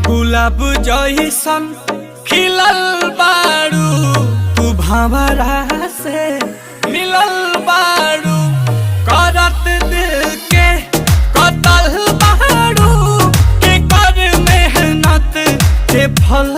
गुलाब जइसन खिलल बारू, तू भंवरा से मिलल बारू, करत दिल के कतल बारू, के कर मेहनत के फल